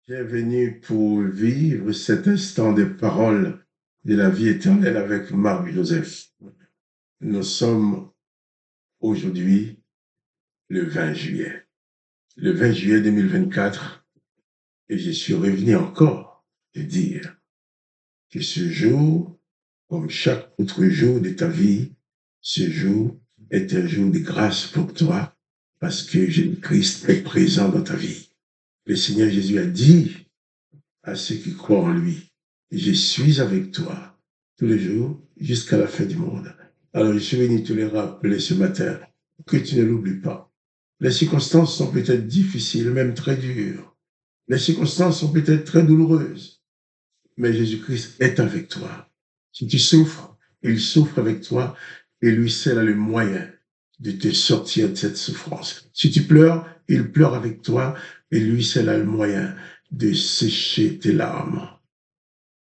Bienvenue pour vivre cet instant des paroles de la vie éternelle avec Marie-Joseph. Nous sommes aujourd'hui le 20 juillet. Le 20 juillet 2024, et je suis revenu encore de dire que ce jour, comme chaque autre jour de ta vie, ce jour est un jour de grâce pour toi parce que Jésus-Christ est présent dans ta vie. Le Seigneur Jésus a dit à ceux qui croient en lui, je suis avec toi tous les jours jusqu'à la fin du monde. Alors je suis venu te le rappeler ce matin, que tu ne l'oublies pas. Les circonstances sont peut-être difficiles, même très dures. Les circonstances sont peut-être très douloureuses, mais Jésus-Christ est avec toi. Si tu souffres, il souffre avec toi et lui seul a le moyen de te sortir de cette souffrance. Si tu pleures, il pleure avec toi et lui seul a le moyen de sécher tes larmes.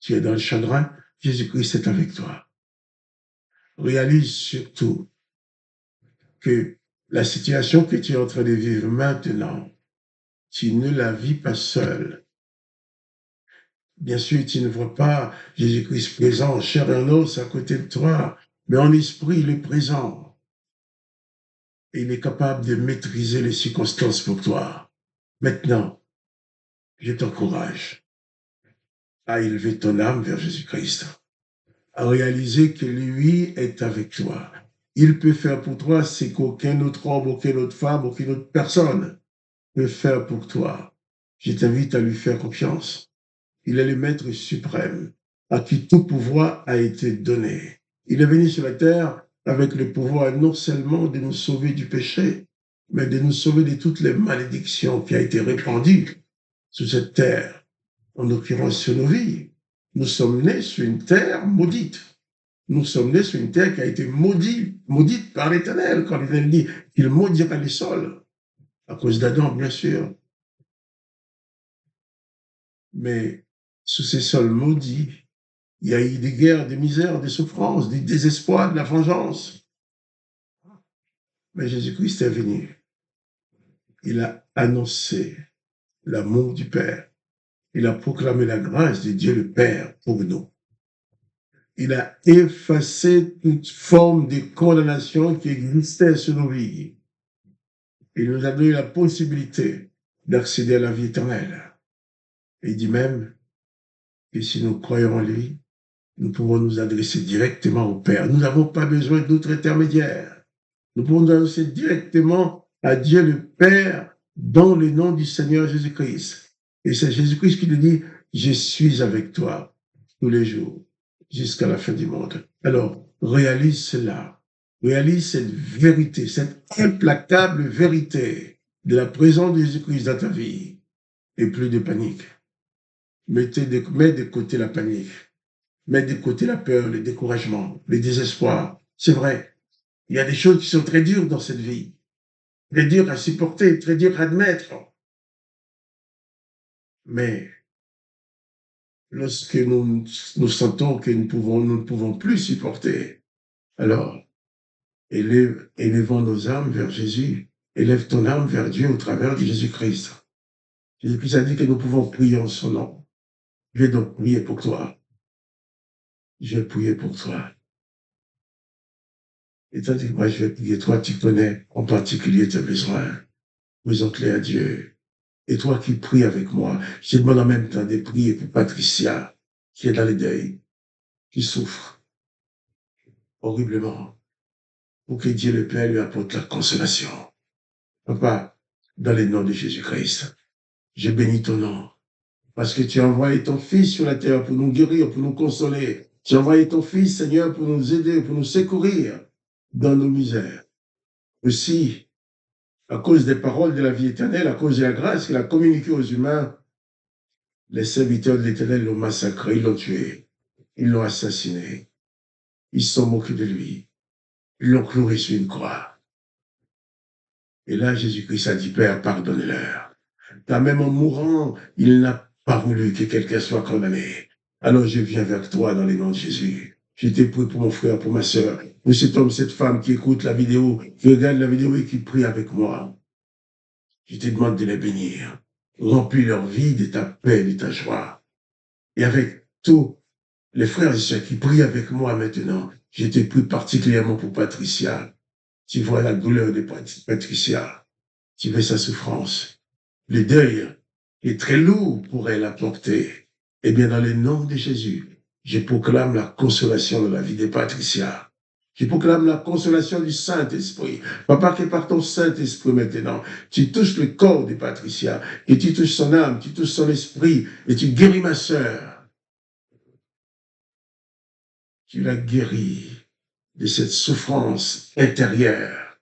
Tu es dans le chagrin, Jésus-Christ est avec toi. Réalise surtout que la situation que tu es en train de vivre maintenant, tu ne la vis pas seul. Bien sûr, tu ne vois pas Jésus-Christ présent, chair et en os à côté de toi, mais en esprit, il est présent. Et il est capable de maîtriser les circonstances pour toi. Maintenant, je t'encourage à élever ton âme vers Jésus-Christ, à réaliser que lui est avec toi. Il peut faire pour toi ce qu'aucun autre homme, aucune autre femme, aucune autre personne peut faire pour toi. Je t'invite à lui faire confiance. Il est le Maître suprême, à qui tout pouvoir a été donné. Il est venu sur la terre avec le pouvoir non seulement de nous sauver du péché, mais de nous sauver de toutes les malédictions qui ont été répandues sur cette terre, en l'occurrence sur nos vies. Nous sommes nés sur une terre maudite. Nous sommes nés sur une terre qui a été maudite par l'Éternel, quand l'Éternel dit qu'il maudira les sols, à cause d'Adam, bien sûr. Mais sous ces sols maudits, il y a eu des guerres, des misères, des souffrances, du désespoir, de la vengeance. Mais Jésus-Christ est venu. Il a annoncé l'amour du Père. Il a proclamé la grâce de Dieu le Père pour nous. Il a effacé toute forme de condamnation qui existait sur nos vies. Il nous a donné la possibilité d'accéder à la vie éternelle. Et il dit même que si nous croyons en lui, nous pouvons nous adresser directement au Père. Nous n'avons pas besoin d'autres intermédiaires. Nous pouvons nous adresser directement à Dieu le Père dans le nom du Seigneur Jésus-Christ. Et c'est Jésus-Christ qui nous dit, je suis avec toi tous les jours jusqu'à la fin du monde. Alors, réalise cela. Réalise cette vérité, cette implacable vérité de la présence de Jésus-Christ dans ta vie. Et plus de panique. Mets de côté la panique. Mets de côté la peur, le découragement, le désespoir. C'est vrai. Il y a des choses qui sont très dures dans cette vie. Très dures à supporter, très dures à admettre. Mais lorsque nous sentons que nous ne pouvons plus supporter, alors élevons nos âmes vers Jésus. Élève ton âme vers Dieu au travers de Jésus-Christ. Jésus-Christ a dit que nous pouvons prier en son nom. Je vais donc prier pour toi. Je vais prier pour toi. Et tandis que moi je vais prier, toi tu connais en particulier tes besoins. Présente-les à Dieu. Et toi qui pries avec moi, je demande en même temps de prier pour Patricia, qui est dans le deuil, qui souffre horriblement, pour que Dieu le Père lui apporte la consolation. Papa, dans le nom de Jésus-Christ, je bénis ton nom, parce que tu as envoyé ton Fils sur la terre pour nous guérir, pour nous consoler. Tu as envoyé ton Fils, Seigneur, pour nous aider, pour nous secourir dans nos misères. Aussi, à cause des paroles de la vie éternelle, à cause de la grâce qu'il a communiquée aux humains, les serviteurs de l'Éternel l'ont massacré, ils l'ont tué, ils l'ont assassiné, ils se sont moqués de lui, ils l'ont cloué sur une croix. Et là, Jésus-Christ a dit, Père, pardonne-leur. Car même en mourant, il n'a pas voulu que quelqu'un soit condamné. Alors je viens vers toi dans le nom de Jésus. Je t'ai pris pour mon frère, pour ma sœur, pour cet homme, cette femme qui écoute la vidéo, qui regarde la vidéo et qui prie avec moi. Je te demande de les bénir. remplis leur vie de ta paix, de ta joie. Et avec tous les frères et sœurs qui prient avec moi maintenant, je te prie particulièrement pour Patricia. Tu vois la douleur de Patricia. Tu vois sa souffrance. Le deuil est très lourd pour elle à porter. Eh bien, dans le nom de Jésus, je proclame la consolation de la vie de Patricia. Je proclame la consolation du Saint-Esprit. Papa, que par ton Saint-Esprit maintenant, tu touches le corps de Patricia, et tu touches son âme, tu touches son esprit, et tu guéris ma sœur. Tu la guéris de cette souffrance intérieure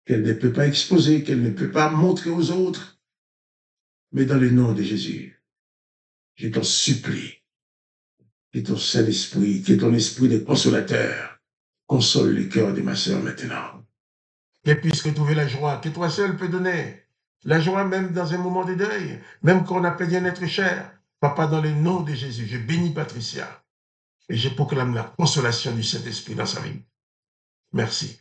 qu'elle ne peut pas exposer, qu'elle ne peut pas montrer aux autres. Mais dans le nom de Jésus, je t'en supplie, que ton Saint-Esprit, que ton esprit de consolateur console le cœur de ma sœur maintenant. Qu'elle puisse retrouver la joie que toi seul peux donner. La joie même dans un moment de deuil, même quand on appelle bien être cher. Papa, dans le nom de Jésus, je bénis Patricia et je proclame la consolation du Saint-Esprit dans sa vie. Merci.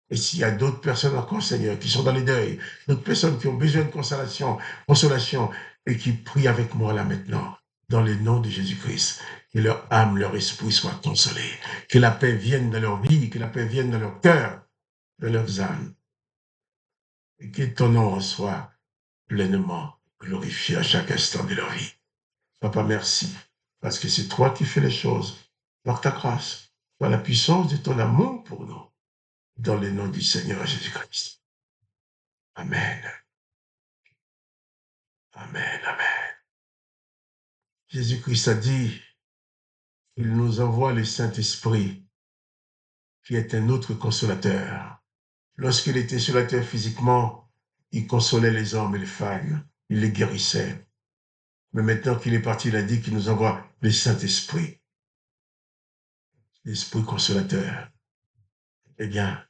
Et s'il y a d'autres personnes encore, Seigneur, qui sont dans les deuils, d'autres personnes qui ont besoin de consolation, et qui prient avec moi là maintenant, dans le nom de Jésus-Christ, que leur âme, leur esprit soient consolés, que la paix vienne dans leur vie, que la paix vienne dans leur cœur, dans leurs âmes, et que ton nom soit pleinement glorifié à chaque instant de leur vie. Papa, merci, parce que c'est toi qui fais les choses, par ta grâce, par la puissance de ton amour pour nous, dans le nom du Seigneur Jésus-Christ. Amen. Amen, amen. Jésus-Christ a dit qu'il nous envoie le Saint-Esprit, qui est un autre consolateur. Lorsqu'il était sur la terre physiquement, il consolait les hommes et les femmes, il les guérissait. Mais maintenant qu'il est parti, il a dit qu'il nous envoie le Saint-Esprit, l'Esprit consolateur. Eh bien,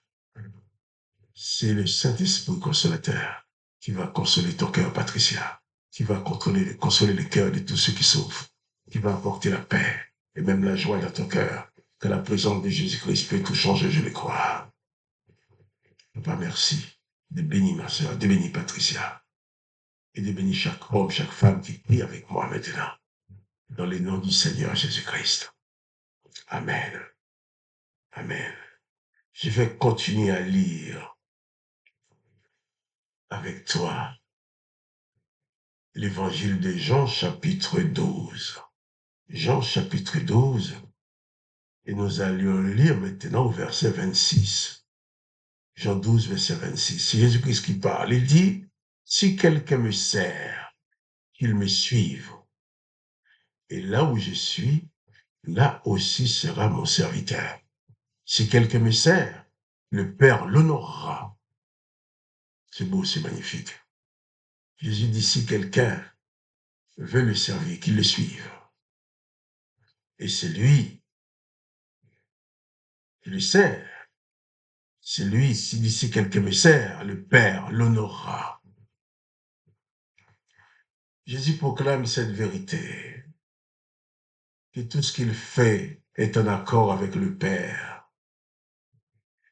c'est le Saint-Esprit consolateur qui va consoler ton cœur, Patricia, qui va consoler le cœur de tous ceux qui souffrent, qui va apporter la paix et même la joie dans ton cœur, que la présence de Jésus-Christ peut tout changer, je le crois. Papa, merci de bénir ma sœur, de bénir Patricia, et de bénir chaque homme, chaque femme qui prie avec moi maintenant, dans le nom du Seigneur Jésus-Christ. Amen. Amen. Je vais continuer à lire avec toi l'évangile de Jean chapitre 12. Jean chapitre 12, et nous allons le lire maintenant au verset 26. Jean 12, verset 26. C'est Jésus-Christ qui parle. Il dit, si quelqu'un me sert, qu'il me suive. Et là où je suis, là aussi sera mon serviteur. Si quelqu'un me sert, le Père l'honorera. C'est beau, c'est magnifique. Jésus dit, si quelqu'un veut le servir, qu'il le suive. Et c'est lui qui le sert. C'est lui, si quelqu'un me sert, le Père l'honorera. Jésus proclame cette vérité, que tout ce qu'il fait est en accord avec le Père.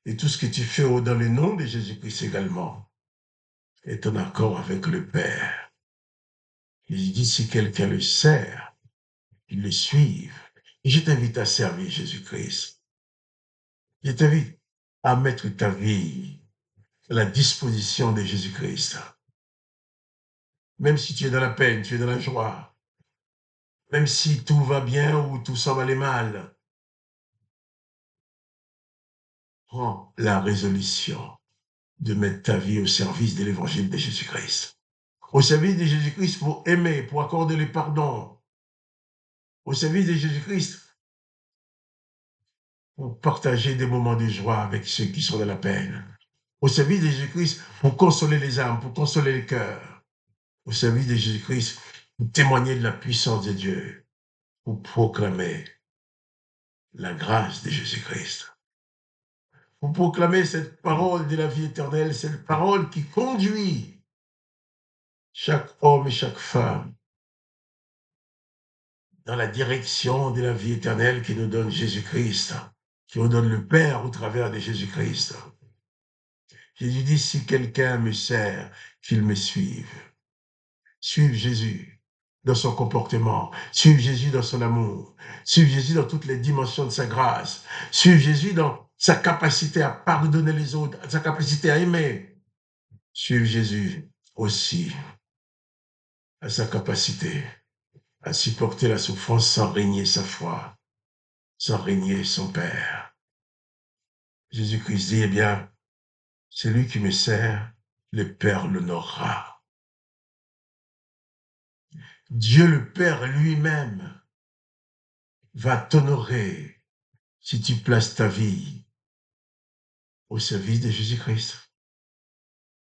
Et tout ce que tu fais dans le nom de Jésus-Christ également est en accord avec le Père. Il dit, si quelqu'un le sert, il le suive. Et je t'invite à servir Jésus-Christ. Je t'invite à mettre ta vie à la disposition de Jésus-Christ. Même si tu es dans la peine, tu es dans la joie, même si tout va bien ou tout semble aller mal, prends la résolution de mettre ta vie au service de l'évangile de Jésus-Christ. Au service de Jésus-Christ pour aimer, pour accorder le pardon. Au service de Jésus-Christ pour partager des moments de joie avec ceux qui sont dans la peine. Au service de Jésus-Christ pour consoler les âmes, pour consoler les cœurs. Au service de Jésus-Christ pour témoigner de la puissance de Dieu, pour proclamer la grâce de Jésus-Christ. Pour proclamer cette parole de la vie éternelle, cette parole qui conduit chaque homme et chaque femme dans la direction de la vie éternelle qui nous donne Jésus-Christ, qui nous donne le Père au travers de Jésus-Christ. Jésus dit, si quelqu'un me sert, qu'il me suive. Suivre Jésus dans son comportement, suivre Jésus dans son amour, suivre Jésus dans toutes les dimensions de sa grâce, suivre Jésus dans sa capacité à pardonner les autres, sa capacité à aimer, suivre Jésus aussi à sa capacité à supporter la souffrance sans régner sa foi, sans régner son Père. Jésus-Christ dit, eh bien, c'est lui qui me sert, le Père l'honorera. Dieu le Père lui-même va t'honorer si tu places ta vie au service de Jésus-Christ.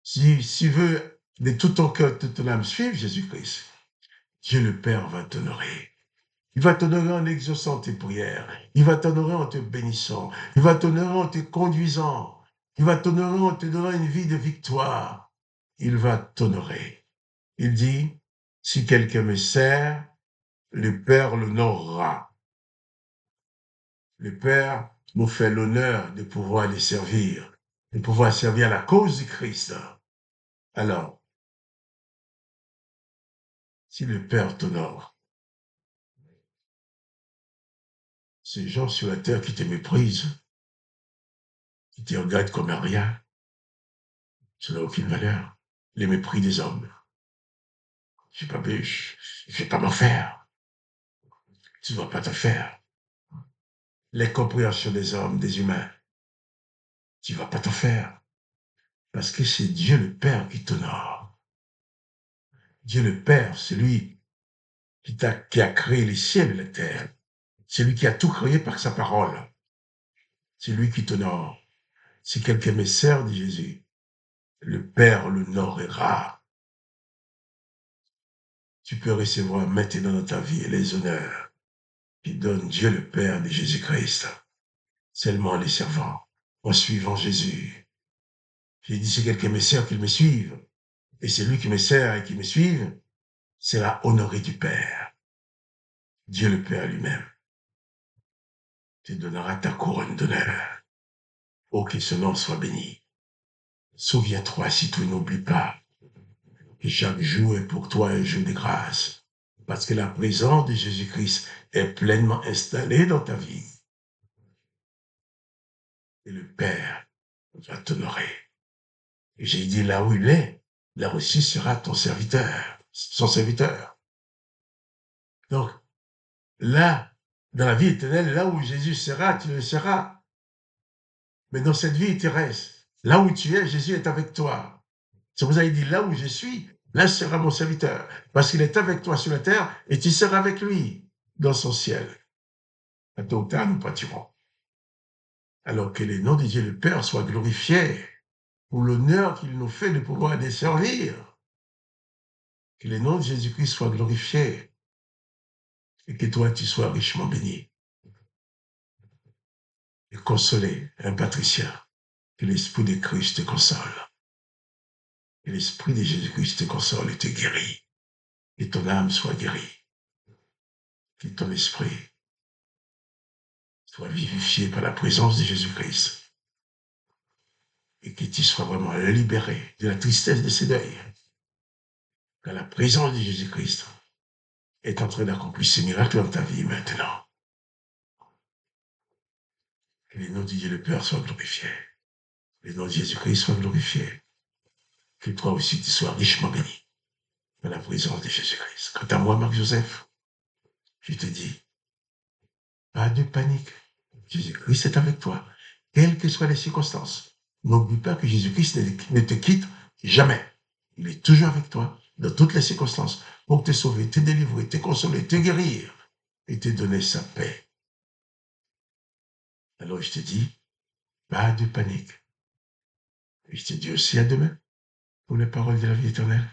Si tu veux de tout ton cœur, de toute ton âme suivre Jésus-Christ, Dieu le Père va t'honorer. Il va t'honorer en exaucant tes prières. Il va t'honorer en te bénissant. Il va t'honorer en te conduisant. Il va t'honorer en te donnant une vie de victoire. Il va t'honorer. Il dit, si quelqu'un me sert, le Père l'honorera. Le Père nous fait l'honneur de pouvoir les servir, de pouvoir servir la cause du Christ. Alors, si le Père t'honore, ces gens sur la terre qui te méprisent, qui te regardent comme un rien, ça n'a aucune valeur. Les mépris des hommes. Je ne vais pas m'en faire. Tu ne dois pas te faire. Les compréhensions des hommes, des humains, tu ne vas pas te faire. Parce que c'est Dieu le Père qui t'honore. Dieu le Père, c'est lui qui a créé les ciels et la terre. C'est lui qui a tout créé par sa parole. C'est lui qui t'honore. Si quelqu'un me sert, dit Jésus, le Père l'honorera. Tu peux recevoir maintenant dans ta vie les honneurs qui donne Dieu le Père de Jésus-Christ. Seulement les servants, en suivant Jésus. J'ai dit, si quelqu'un me sert, qu'il me suive. Et c'est lui qui me sert et qui me suive, c'est la honorée du Père. Dieu le Père lui-même te donnera ta couronne d'honneur. Oh, que ce nom soit béni. Souviens-toi, si tu n'oublies pas, que chaque jour est pour toi un jour de grâce, parce que la présence de Jésus-Christ est pleinement installée dans ta vie. Et le Père va t'honorer. Et j'ai dit, là où il est, là aussi sera ton serviteur, son serviteur. Donc, là, dans la vie éternelle, là où Jésus sera, tu le seras. Mais dans cette vie terrestre, là où tu es, Jésus est avec toi. Si vous avez dit, là où je suis, là sera mon serviteur. Parce qu'il est avec toi sur la terre et tu seras avec lui dans son ciel. À tôt ou tard, nous partirons. Alors que le nom de Dieu le Père soit glorifié pour l'honneur qu'il nous fait de pouvoir les servir. Que le nom de Jésus-Christ soit glorifié et que toi, tu sois richement béni et consolé, un patricien. Que l'Esprit de Christ te console. Que l'Esprit de Jésus-Christ te console et te guérit. Que ton âme soit guérie. Que ton esprit soit vivifié par la présence de Jésus-Christ. Et que tu sois vraiment libéré de la tristesse de ces deuils. Car la présence de Jésus-Christ est en train d'accomplir ces miracles dans ta vie maintenant. Que le nom de Dieu le Père soit glorifié. Que le nom de Jésus-Christ soit glorifié. Que toi aussi tu sois richement béni par la présence de Jésus-Christ. Quant à moi, Marc-Joseph, je te dis, pas de panique. Jésus-Christ est avec toi, quelles que soient les circonstances. N'oublie pas que Jésus-Christ ne te quitte jamais. Il est toujours avec toi, dans toutes les circonstances, pour te sauver, te délivrer, te consoler, te guérir et te donner sa paix. Alors je te dis, pas de panique. Et je te dis aussi à demain pour les paroles de la vie éternelle.